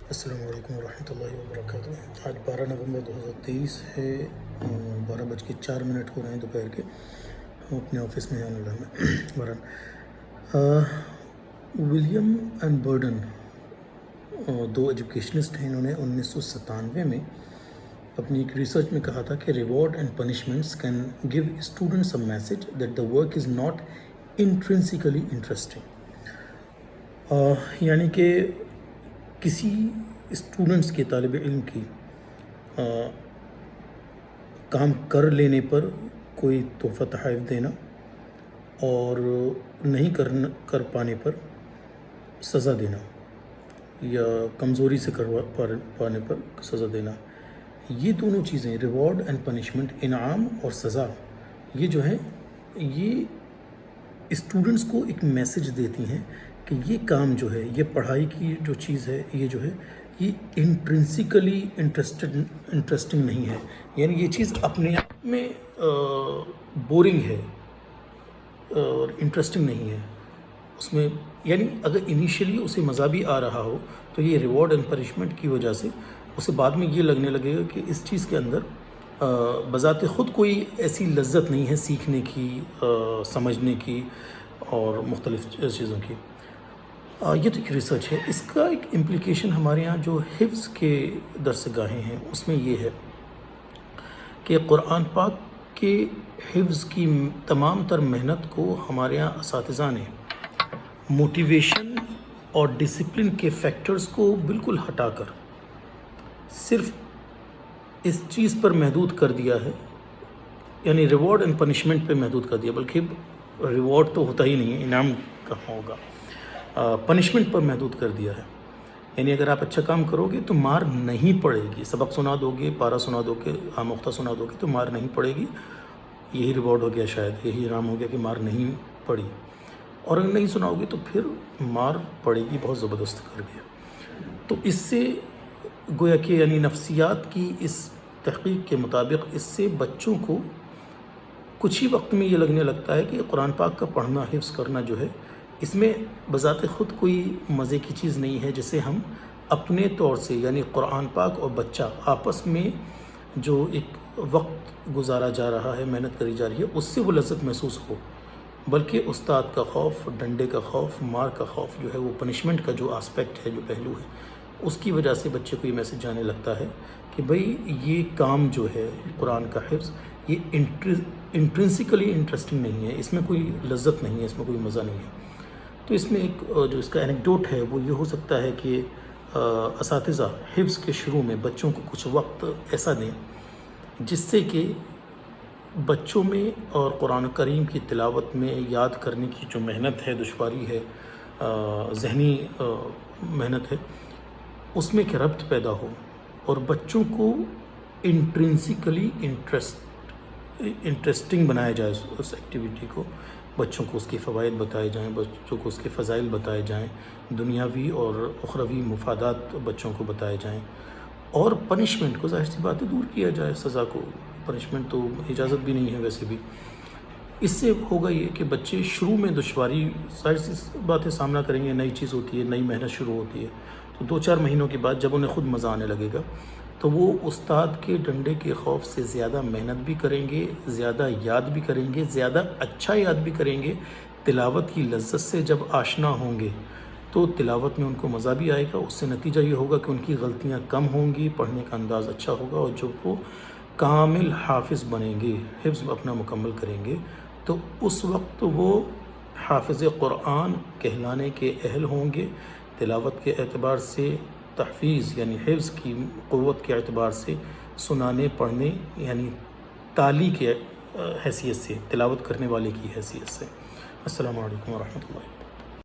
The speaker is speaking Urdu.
السلام علیکم ورحمۃ اللہ وبرکاتہ۔ آج 12 نومبر 2023 ہے، 12:04 ہو رہے ہیں دوپہر کے۔ ہم اپنے آفس میں ہیں ولیم اینڈ برڈن دو ایجوکیشنسٹ ہیں۔ انہوں نے 1997 میں اپنی ایک ریسرچ میں کہا تھا کہ reward and punishments can give students a message that the work is not intrinsically interesting, یعنی کہ کسی اسٹوڈنٹس کے، طالب علم کی کام کر لینے پر کوئی تحفہ تحائف دینا اور نہیں کر پانے پر سزا دینا یا کمزوری سے پانے پر سزا دینا، یہ دونوں چیزیں ریوارڈ اینڈ پنشمنٹ، انعام اور سزا، یہ جو ہے یہ اسٹوڈنٹس کو ایک میسج دیتی ہیں کہ یہ کام جو ہے، یہ پڑھائی کی جو چیز ہے، یہ جو ہے یہ انٹرنسیکلی انٹرسٹنگ نہیں ہے، یعنی یہ چیز اپنے آپ میں بورنگ ہے اور انٹرسٹنگ نہیں ہے اس میں، یعنی اگر انیشیلی اسے مزہ بھی آ رہا ہو تو یہ ریوارڈ اینڈ پنشمنٹ کی وجہ سے اسے بعد میں یہ لگنے لگے گا کہ اس چیز کے اندر بذات خود کوئی ایسی لذت نہیں ہے سیکھنے کی، سمجھنے کی اور مختلف چیزوں کی۔ یہ تو ایک ریسرچ ہے۔ اس کا ایک امپلیکیشن ہمارے ہاں جو حفظ کے درس گاہیں ہیں اس میں یہ ہے کہ قرآن پاک کے حفظ کی تمام تر محنت کو ہمارے ہاں اساتذہ نے موٹیویشن اور ڈسپلن کے فیکٹرز کو بالکل ہٹا کر صرف اس چیز پر محدود کر دیا ہے، یعنی ریوارڈ اینڈ پنشمنٹ پہ محدود کر دیا، بلکہ ریوارڈ تو ہوتا ہی نہیں ہے، انعام کہاں ہوگا، پنشمنٹ پر محدود کر دیا ہے۔ یعنی اگر آپ اچھا کام کرو گے تو مار نہیں پڑے گی، سبق سنا دو گے، پارہ سنا دو گے، آموختہ سنا دو گے تو مار نہیں پڑے گی، یہی ریوارڈ ہو گیا، شاید یہی انعام ہو گیا کہ مار نہیں پڑی، اور اگر نہیں سناؤ گے تو پھر مار پڑے گی بہت زبردست کر کے۔ تو اس سے گویا کہ یعنی نفسیات کی اس تحقیق کے مطابق اس سے بچوں کو کچھ ہی وقت میں یہ لگنے لگتا ہے کہ قرآن پاک کا پڑھنا، حفظ کرنا جو ہے، اس میں بذات خود کوئی مزے کی چیز نہیں ہے، جسے ہم اپنے طور سے یعنی قرآن پاک اور بچہ آپس میں جو ایک وقت گزارا جا رہا ہے، محنت کری جا رہی ہے، اس سے وہ لذت محسوس ہو، بلکہ استاد کا خوف، ڈنڈے کا خوف، مار کا خوف جو ہے، وہ پنشمنٹ کا جو آسپیکٹ ہے، جو پہلو ہے، اس کی وجہ سے بچے کو یہ میسج جانے لگتا ہے کہ بھئی یہ کام جو ہے قرآن کا حفظ، یہ انٹرنسیکلی انٹرسٹنگ نہیں ہے، اس میں کوئی لذت نہیں ہے، اس میں کوئی مزہ نہیں ہے۔ تو اس میں ایک جو اس کا اینیکڈوٹ ہے وہ یہ ہو سکتا ہے کہ اساتذہ حفظ کے شروع میں بچوں کو کچھ وقت ایسا دیں جس سے کہ بچوں میں اور قرآن کریم کی تلاوت میں یاد کرنے کی جو محنت ہے، دشواری ہے، ذہنی محنت ہے، اس میں ایک ربط پیدا ہو اور بچوں کو انٹرنسیکلی انٹرسٹنگ بنایا جائے اس ایکٹیویٹی کو، بچوں کو اس کے فوائد بتائے جائیں، بچوں کو اس کے فضائل بتائے جائیں، دنیاوی اور اخروی مفادات بچوں کو بتائے جائیں، اور پنشمنٹ کو ظاہر سی بات ہے دور کیا جائے، سزا کو، پنشمنٹ تو اجازت بھی نہیں ہے ویسے بھی۔ اس سے ہوگا یہ کہ بچے شروع میں دشواری، ظاہر سی باتیں سامنا کریں گے، نئی چیز ہوتی ہے، نئی محنت شروع ہوتی ہے، تو 2-4 مہینوں کے بعد جب انہیں خود مزہ آنے لگے گا تو وہ استاد کے ڈنڈے کے خوف سے زیادہ محنت بھی کریں گے، زیادہ یاد بھی کریں گے، زیادہ اچھا یاد بھی کریں گے۔ تلاوت کی لذت سے جب آشنا ہوں گے تو تلاوت میں ان کو مزہ بھی آئے گا، اس سے نتیجہ یہ ہوگا کہ ان کی غلطیاں کم ہوں گی، پڑھنے کا انداز اچھا ہوگا، اور جب وہ کامل حافظ بنیں گے، حفظ اپنا مکمل کریں گے، تو اس وقت وہ حافظ قرآن کہلانے کے اہل ہوں گے، تلاوت کے اعتبار سے، تحفیظ یعنی حفظ کی قوت کے اعتبار سے، سنانے پڑھنے یعنی تالی کے حیثیت سے، تلاوت کرنے والے کی حیثیت سے۔ السلام علیکم ورحمۃ اللہ۔